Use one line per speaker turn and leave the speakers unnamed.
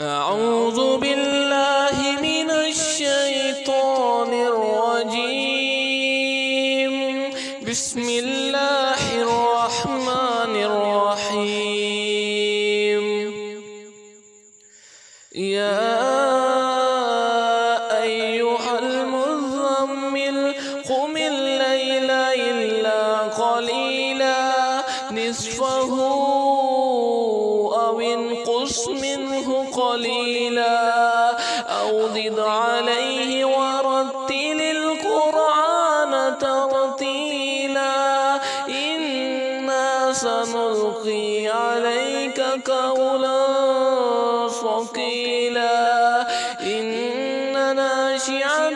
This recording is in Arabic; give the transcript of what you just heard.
أعوذ بالله من الشيطان الرجيم. بسم الله الرحمن الرحيم. يا أيها المزمل قم الليل إلا قليلا نصفه أو انقص منه قليلا أو زد عليه ورتل القرآن ترتيلا إنا سنلقي عليك قولا ثقيلا إن ناشئة